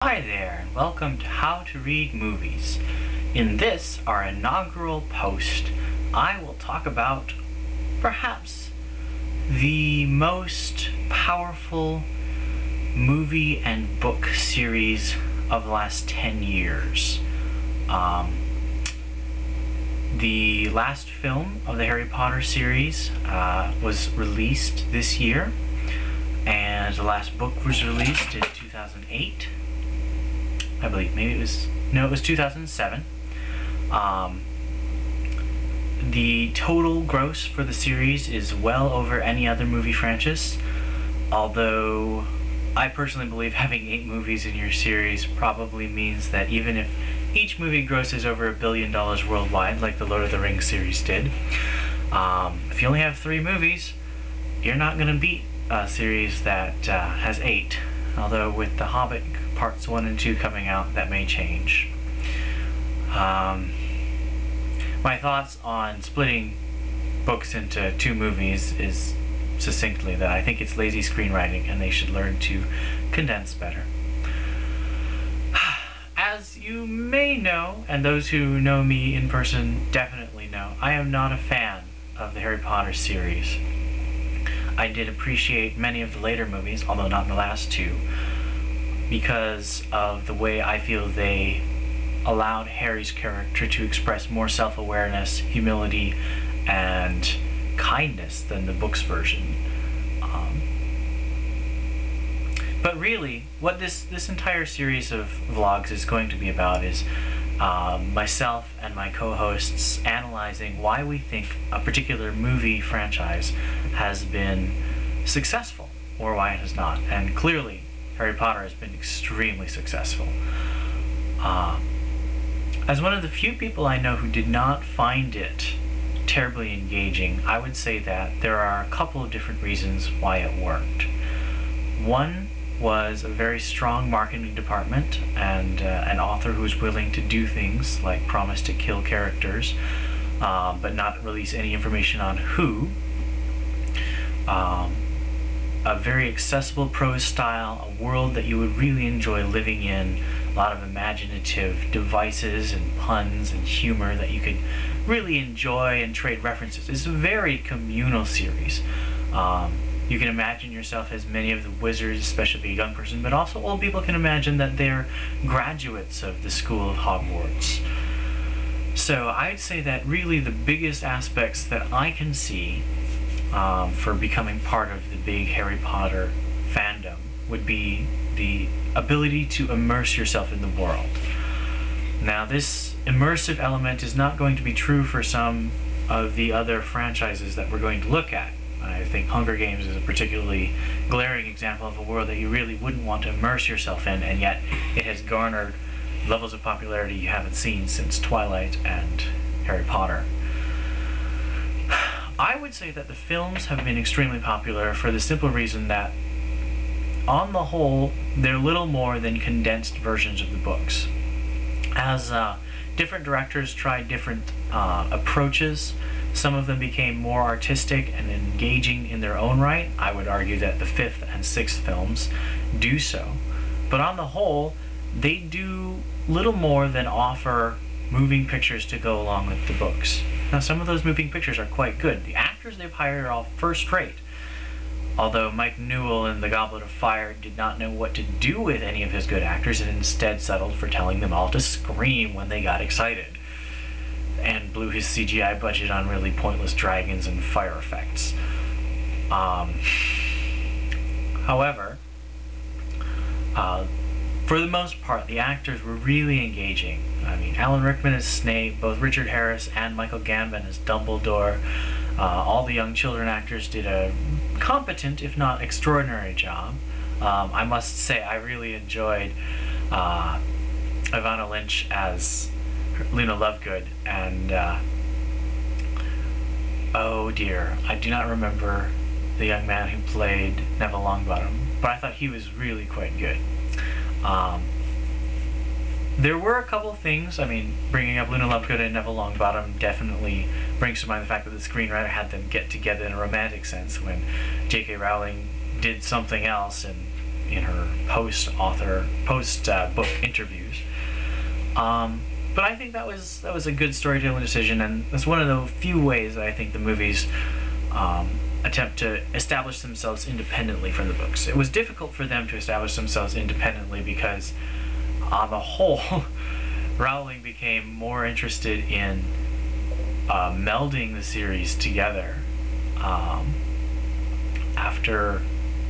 Hi there, and welcome to How to Read Movies. In this, our inaugural post, I will talk about perhaps the most powerful movie and book series of the last 10 years. The last film of the Harry Potter series was released this year, and the last book was released in 2008. I believe. It was 2007. The total gross for the series is well over any other movie franchise, although I personally believe having 8 movies in your series probably means that even if each movie grosses over $1 billion worldwide, like the Lord of the Rings series did, if you only have 3 movies, you're not going to beat a series that has 8. Although with The Hobbit Parts 1 and 2 coming out, that may change. My thoughts on splitting books into 2 movies is succinctly that I think it's lazy screenwriting and they should learn to condense better. As you may know, and those who know me in person definitely know, I am not a fan of the Harry Potter series. I did appreciate many of the later movies, although not the last 2, because of the way I feel they allowed Harry's character to express more self-awareness, humility, and kindness than the book's version. But really, what this entire series of vlogs is going to be about is myself and my co-hosts analyzing why we think a particular movie franchise has been successful or why it has not. And clearly, Harry Potter has been extremely successful. As one of the few people I know who did not find it terribly engaging, I would say that there are a couple of different reasons why it worked. One was a very strong marketing department and an author who was willing to do things like promise to kill characters, but not release any information on who. A very accessible prose style, a world that you would really enjoy living in, a lot of imaginative devices and puns and humor that you could really enjoy and trade references. It's a very communal series. You can imagine yourself as many of the wizards, especially if you're a young person, but also old people can imagine that they're graduates of the school of Hogwarts. So I'd say that really the biggest aspects that I can see for becoming part of the big Harry Potter fandom would be the ability to immerse yourself in the world. Now, this immersive element is not going to be true for some of the other franchises that we're going to look at. I think Hunger Games is a particularly glaring example of a world that you really wouldn't want to immerse yourself in, and yet it has garnered levels of popularity you haven't seen since Twilight and Harry Potter. I would say that the films have been extremely popular for the simple reason that, on the whole, they're little more than condensed versions of the books. As different directors tried different approaches, some of them became more artistic and engaging in their own right. I would argue that the 5th and 6th films do so. But on the whole, they do little more than offer moving pictures to go along with the books. Now, some of those moving pictures are quite good. The actors they've hired are all first-rate. Although Mike Newell in The Goblet of Fire did not know what to do with any of his good actors and instead settled for telling them all to scream when they got excited, and blew his CGI budget on really pointless dragons and fire effects. However, for the most part, the actors were really engaging. I mean, Alan Rickman as Snape, both Richard Harris and Michael Gambon as Dumbledore. All the young children actors did a competent, if not extraordinary job. I must say, I really enjoyed Ivana Lynch as Luna Lovegood, and oh dear, I do not remember the young man who played Neville Longbottom, but I thought he was really quite good. There were a couple things, I mean, bringing up Luna Lovegood and Neville Longbottom definitely brings to mind the fact that the screenwriter had them get together in a romantic sense when J.K. Rowling did something else and in her post-book interviews. But I think that was a good storytelling decision, and that's one of the few ways that I think the movies attempt to establish themselves independently from the books. It was difficult for them to establish themselves independently because, on the whole, Rowling became more interested in melding the series together after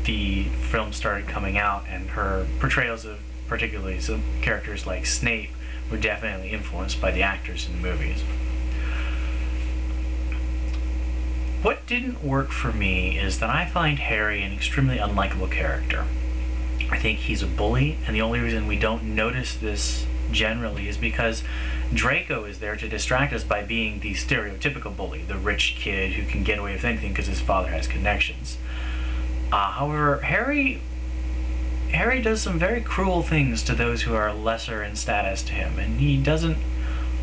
the film started coming out, and her portrayals of particularly some characters like Snape were definitely influenced by the actors in the movies. What didn't work for me is that I find Harry an extremely unlikable character. I think he's a bully, and the only reason we don't notice this generally is because Draco is there to distract us by being the stereotypical bully, the rich kid who can get away with anything because his father has connections. However, Harry does some very cruel things to those who are lesser in status to him, and he doesn't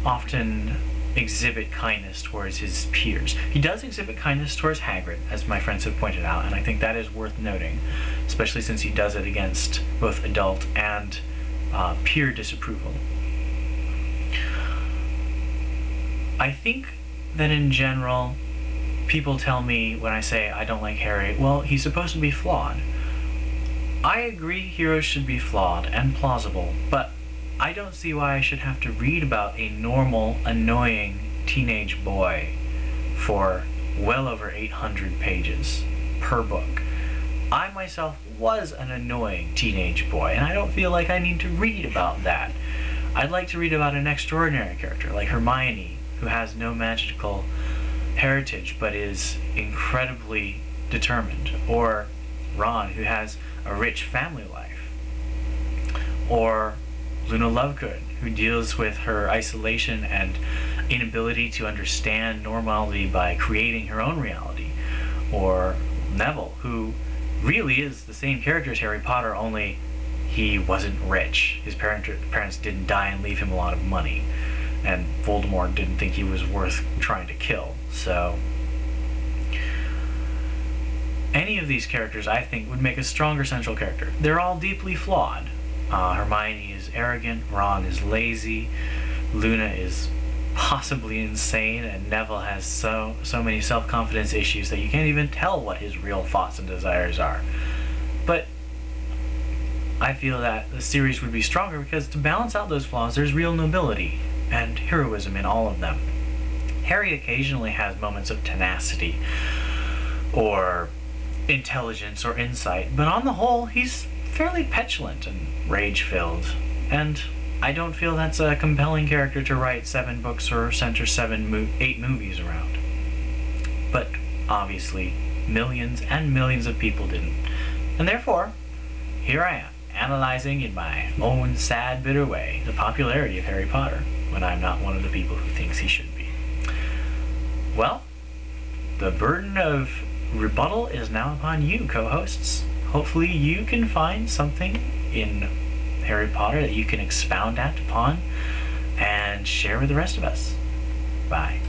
often exhibit kindness towards his peers. He does exhibit kindness towards Hagrid, as my friends have pointed out, and I think that is worth noting, especially since he does it against both adult and peer disapproval. I think that in general, people tell me when I say I don't like Harry, well, he's supposed to be flawed. I agree heroes should be flawed and plausible, but I don't see why I should have to read about a normal, annoying teenage boy for well over 800 pages per book. I myself was an annoying teenage boy, and I don't feel like I need to read about that. I'd like to read about an extraordinary character like Hermione, who has no magical heritage but is incredibly determined, or Ron, who has a rich family life, or Luna Lovegood, who deals with her isolation and inability to understand normality by creating her own reality, or Neville, who really is the same character as Harry Potter, only he wasn't rich. His parents didn't die and leave him a lot of money, and Voldemort didn't think he was worth trying to kill. So any of these characters, I think, would make a stronger central character. They're all deeply flawed. Hermione is arrogant, Ron is lazy, Luna is possibly insane, and Neville has so many self-confidence issues that you can't even tell what his real thoughts and desires are. But I feel that the series would be stronger because to balance out those flaws, there's real nobility and heroism in all of them. Harry occasionally has moments of tenacity or intelligence or insight, but on the whole, he's fairly petulant and rage-filled, and I don't feel that's a compelling character to write 7 books or center 8 movies around. But obviously, millions and millions of people didn't. And therefore, here I am, analyzing in my own sad, bitter way the popularity of Harry Potter, when I'm not one of the people who thinks he should be. Well, the burden of rebuttal is now upon you, co-hosts. Hopefully you can find something in Harry Potter that you can expound upon and share with the rest of us. Bye.